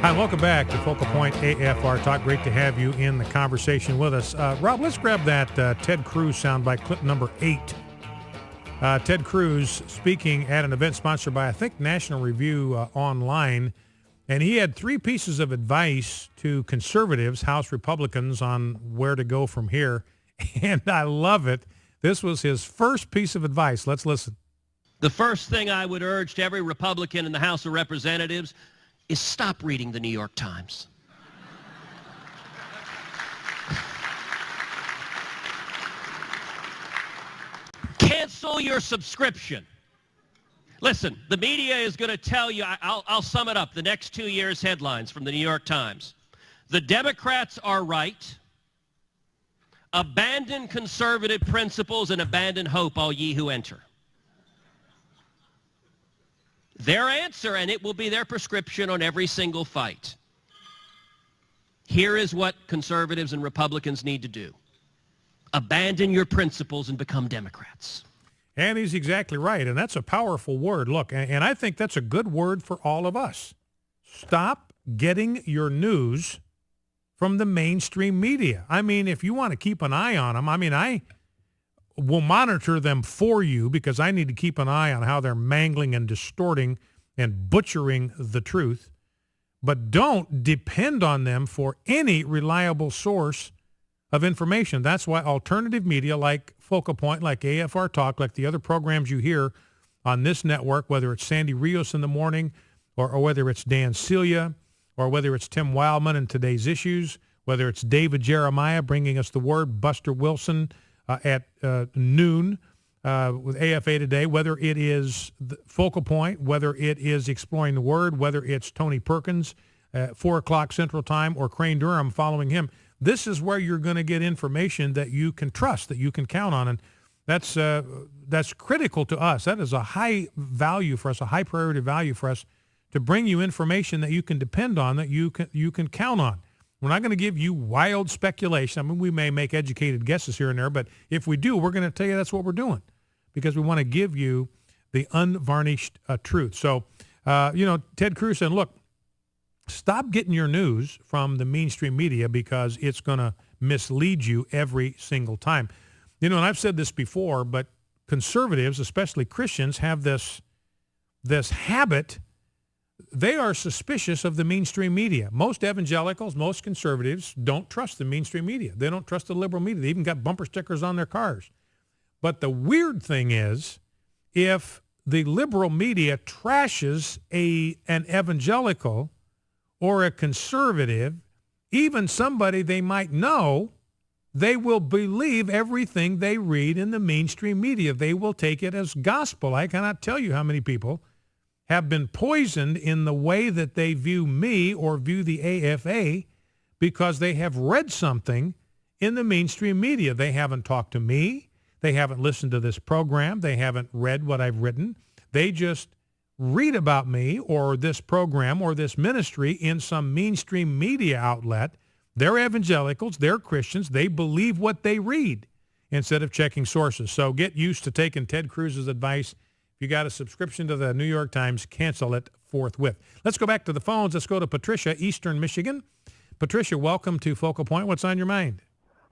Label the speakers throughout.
Speaker 1: Hi, welcome back to Focal Point AFR Talk. Great to have you in the conversation with us. Rob, let's grab that Ted Cruz soundbite, clip number 8. Ted Cruz speaking at an event sponsored by, I think, National Review Online. And he had 3 pieces of advice to conservatives, House Republicans, on where to go from here. And I love it. This was his first piece of advice. Let's listen.
Speaker 2: The first thing I would urge to every Republican in the House of Representatives is stop reading the New York Times. Cancel your subscription. Listen, the media is going to tell you, I'll sum it up, the next 2 years' headlines from the New York Times. The Democrats are right. Abandon conservative principles and abandon hope, all ye who enter. Their answer, and it will be their prescription on every single fight. Here is what conservatives and Republicans need to do. Abandon your principles and become Democrats.
Speaker 1: And he's exactly right, and that's a powerful word. Look, and I think that's a good word for all of us. Stop getting your news from the mainstream media. I mean, if you want to keep an eye on them, I will monitor them for you because I need to keep an eye on how they're mangling and distorting and butchering the truth. But don't depend on them for any reliable source of information. That's why alternative media like Focal Point, like AFR Talk, like the other programs you hear on this network, whether it's Sandy Rios in the morning or whether it's Dan Celia or whether it's Tim Wildman in Today's Issues, whether it's David Jeremiah bringing us the word, Buster Wilson at noon with AFA Today, whether it is the Focal Point, whether it is Exploring the Word, whether it's Tony Perkins at 4 o'clock Central Time or Crane Durham following him. This is where you're going to get information that you can trust, that you can count on. And that's critical to us. That is a high value for us, a high priority value for us to bring you information that you can depend on, that you can count on. We're not going to give you wild speculation. I mean, we may make educated guesses here and there, but if we do, we're going to tell you that's what we're doing because we want to give you the unvarnished truth. So, Ted Cruz said, look, stop getting your news from the mainstream media because it's going to mislead you every single time. And I've said this before, but conservatives, especially Christians, have this habit. They are suspicious of the mainstream media. Most evangelicals, most conservatives don't trust the mainstream media. They don't trust the liberal media. They even got bumper stickers on their cars. But the weird thing is, if the liberal media trashes an evangelical or a conservative, even somebody they might know, they will believe everything they read in the mainstream media. They will take it as gospel. I cannot tell you how many people have been poisoned in the way that they view me or view the AFA because they have read something in the mainstream media. They haven't talked to me. They haven't listened to this program. They haven't read what I've written. They just read about me or this program or this ministry in some mainstream media outlet. They're evangelicals. They're Christians. They believe what they read instead of checking sources. So get used to taking Ted Cruz's advice. If you got a subscription to the New York Times, cancel it forthwith. Let's go back to the phones. Let's go to Patricia, Eastern Michigan. Patricia, welcome to Focal Point. What's on your mind?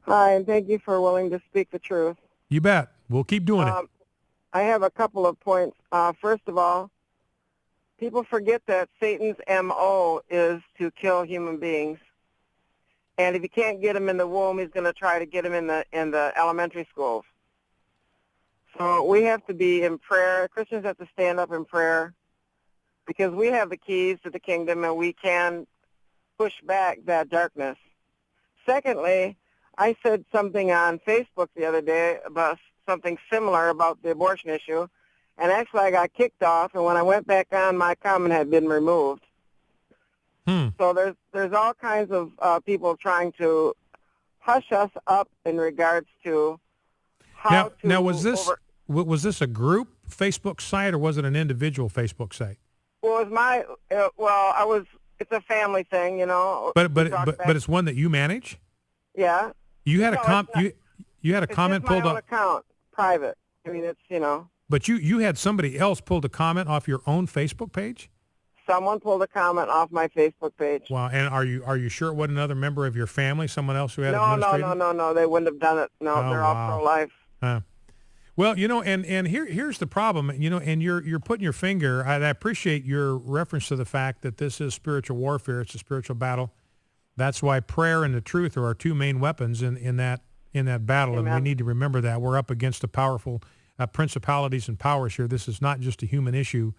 Speaker 3: Hi, and thank you for willing to speak the truth.
Speaker 1: You bet. We'll keep doing it.
Speaker 3: I have a couple of points. First of all, people forget that Satan's MO is to kill human beings. And if you can't get him in the womb, he's going to try to get him in the elementary schools. So we have to be in prayer. Christians have to stand up in prayer because we have the keys to the kingdom and we can push back that darkness. Secondly, I said something on Facebook the other day about something similar about the abortion issue, and actually I got kicked off, and when I went back on, my comment had been removed. So there's all kinds of people trying to hush us up in regards to how to
Speaker 1: now was this a group Facebook site or was it an individual Facebook site?
Speaker 3: Well, it's a family thing, you know.
Speaker 1: But it's one that you manage?
Speaker 3: Yeah.
Speaker 1: You had you had a comment pulled
Speaker 3: off.
Speaker 1: up.
Speaker 3: Account, private. I mean, it's, you know.
Speaker 1: But you had somebody else pulled a comment off your own Facebook page?
Speaker 3: Someone pulled a comment off my Facebook page.
Speaker 1: Wow. And are you sure it wasn't another member of your family, someone else who had administrative?
Speaker 3: No. They wouldn't have done it. No,
Speaker 1: Oh,
Speaker 3: they're all
Speaker 1: wow.
Speaker 3: pro-life.
Speaker 1: Well, and here's the problem, and you're putting your finger. I appreciate your reference to the fact that this is spiritual warfare. It's a spiritual battle. That's why prayer and the truth are our two main weapons in that battle.
Speaker 3: Amen.
Speaker 1: And we need to remember that we're up against the powerful principalities and powers here. This is not just a human issue.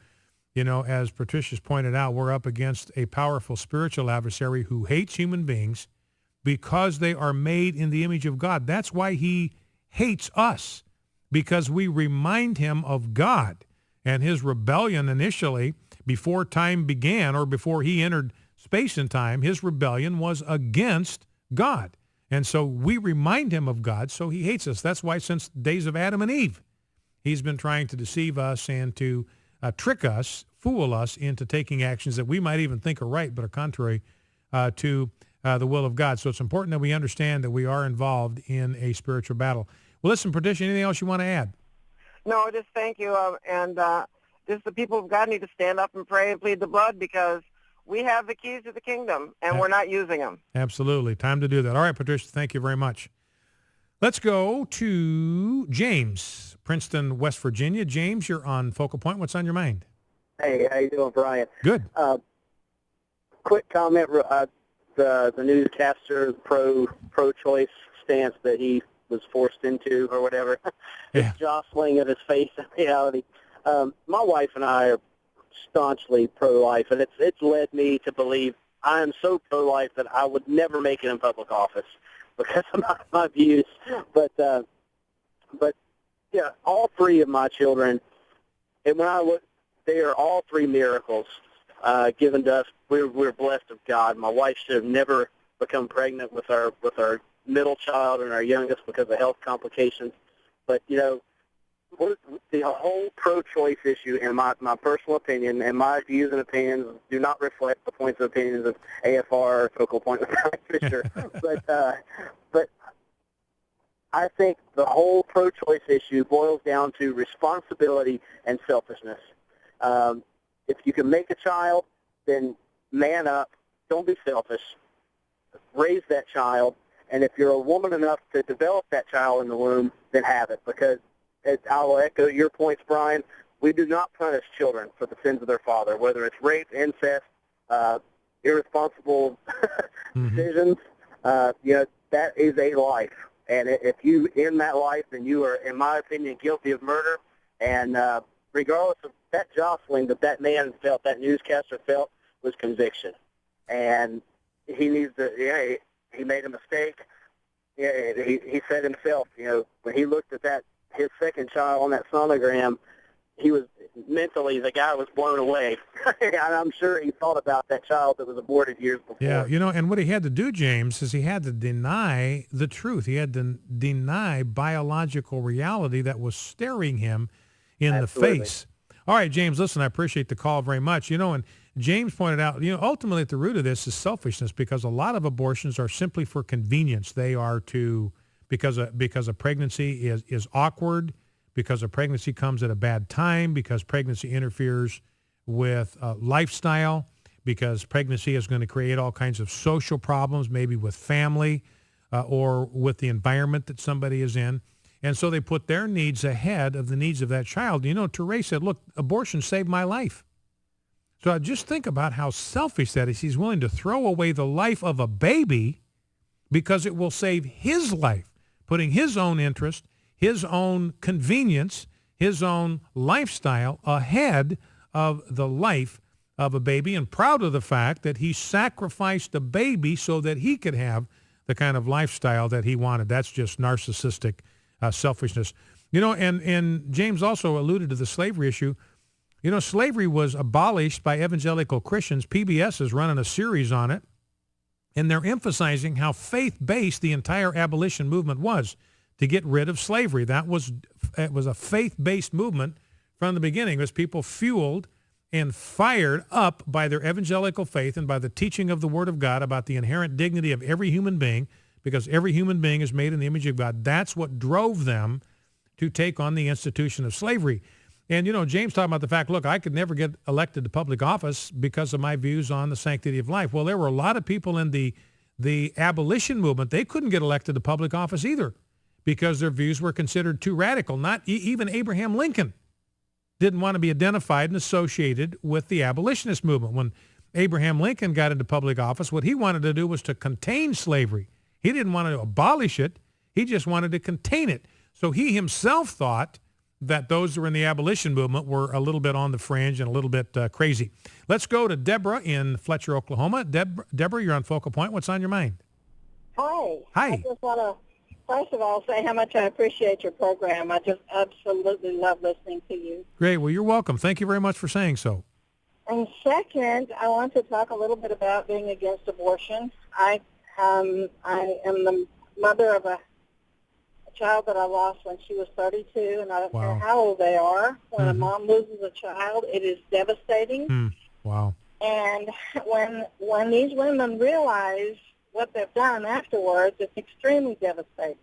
Speaker 1: As Patricia's pointed out, we're up against a powerful spiritual adversary who hates human beings because they are made in the image of God. That's why he hates us, because we remind him of God and his rebellion initially before time began, or before he entered space and time. His rebellion was against God. And so we remind him of God, so he hates us. That's why since days of Adam and Eve, he's been trying to deceive us and to trick us, fool us into taking actions that we might even think are right but are contrary to the will of God. So it's important that we understand that we are involved in a spiritual battle. Well, listen, Patricia, anything else you want to add?
Speaker 3: No, just thank you. And just the people of God need to stand up and pray and plead the blood, because we have the keys to the kingdom, and we're not using them.
Speaker 1: Absolutely. Time to do that. All right, Patricia, thank you very much. Let's go to James, Princeton, West Virginia. James, you're on Focal Point. What's on your mind?
Speaker 4: Hey, how you doing, Brian?
Speaker 1: Good.
Speaker 4: Quick comment. The newscaster pro-choice stance that he was forced into, or whatever,
Speaker 1: Yeah.
Speaker 4: this jostling of his faith in reality. My wife and I are staunchly pro-life, and it's led me to believe I am so pro-life that I would never make it in public office because of my views. But yeah, all three of my children, and when I look, they are all three miracles given to us. We're blessed of God. My wife should have never become pregnant with our middle child and our youngest because of health complications. But the whole pro-choice issue, in my personal opinion, and my views and opinions do not reflect the points of opinions of AFR or Focal Point with Fisher. But I think the whole pro-choice issue boils down to responsibility and selfishness. If you can make a child, then man up. Don't be selfish. Raise that child. And if you're a woman enough to develop that child in the womb, then have it. Because I will echo your points, Brian. We do not punish children for the sins of their father, whether it's rape, incest, irresponsible decisions. That is a life. And if you end that life, then you are, in my opinion, guilty of murder. And regardless of that jostling that man felt, that newscaster felt, was conviction. And he needs to, he made a mistake. Yeah, he said himself, when he looked at his second child on that sonogram, he was mentally, the guy was blown away. And I'm sure he thought about that child that was aborted years before.
Speaker 1: Yeah, and what he had to do, James, is he had to deny the truth. He had to deny biological reality that was staring him in
Speaker 4: Absolutely.
Speaker 1: the face. All right, James, listen, I appreciate the call very much. And James pointed out, ultimately at the root of this is selfishness, because a lot of abortions are simply for convenience. They are because a pregnancy is awkward, because a pregnancy comes at a bad time, because pregnancy interferes with lifestyle, because pregnancy is going to create all kinds of social problems, maybe with family or with the environment that somebody is in. And so they put their needs ahead of the needs of that child. Therese said, look, abortion saved my life. So just think about how selfish that is. He's willing to throw away the life of a baby because it will save his life, putting his own interest, his own convenience, his own lifestyle ahead of the life of a baby, and proud of the fact that he sacrificed a baby so that he could have the kind of lifestyle that he wanted. That's just narcissistic selfishness. And James also alluded to the slavery issue. Slavery was abolished by evangelical Christians. PBS is running a series on it, and they're emphasizing how faith-based the entire abolition movement was to get rid of slavery. It was a faith-based movement from the beginning. It was people fueled and fired up by their evangelical faith and by the teaching of the Word of God about the inherent dignity of every human being, because every human being is made in the image of God. That's what drove them to take on the institution of slavery. And, James talking about the fact, look, I could never get elected to public office because of my views on the sanctity of life. Well, there were a lot of people in the abolition movement. They couldn't get elected to public office either because their views were considered too radical. Not even Abraham Lincoln didn't want to be identified and associated with the abolitionist movement. When Abraham Lincoln got into public office, what he wanted to do was to contain slavery. He didn't want to abolish it. He just wanted to contain it. So he himself thought that those who were in the abolition movement were a little bit on the fringe and a little bit crazy. Let's go to Deborah in Fletcher, Oklahoma. Deborah, you're on Focal Point. What's on your mind?
Speaker 5: Hi.
Speaker 1: Hi.
Speaker 5: I just want to, first of all, say how much I appreciate your program. I just absolutely love listening to you.
Speaker 1: Great. Well, you're welcome. Thank you very much for saying so.
Speaker 5: And second, I want to talk a little bit about being against abortion. I am the mother of a child that I lost when she was 32, and I don't care how old they are. When a mom loses a child, it is devastating.
Speaker 1: Wow.
Speaker 5: And when these women realize what they've done afterwards, it's extremely devastating.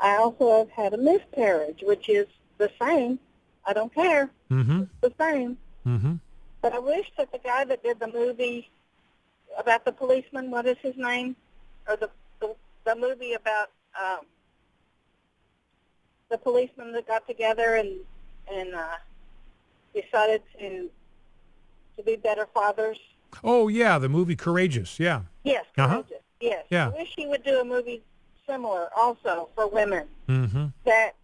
Speaker 5: I also have had a miscarriage, which is the same. I don't care. It's the same. But I wish that the guy that did the movie about the policeman, what is his name? Or the movie about the policemen that got together and decided to be better fathers.
Speaker 1: Oh, yeah, the movie Courageous, yeah.
Speaker 5: Yes, Courageous, yes.
Speaker 1: Yeah.
Speaker 5: I wish he would do a movie similar also for women that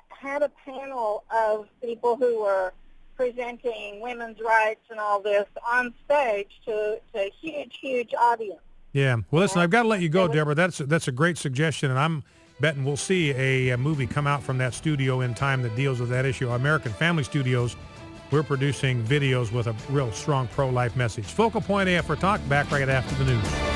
Speaker 5: had a panel of people who were presenting women's rights and all this on stage to a huge, huge audience.
Speaker 1: Yeah. Well, listen, I've got to let you go, Deborah. That's a great suggestion, and I'm betting we'll see a movie come out from that studio in time that deals with that issue. American Family Studios, we're producing videos with a real strong pro-life message. Focal Point AF for Talk, back right after the news.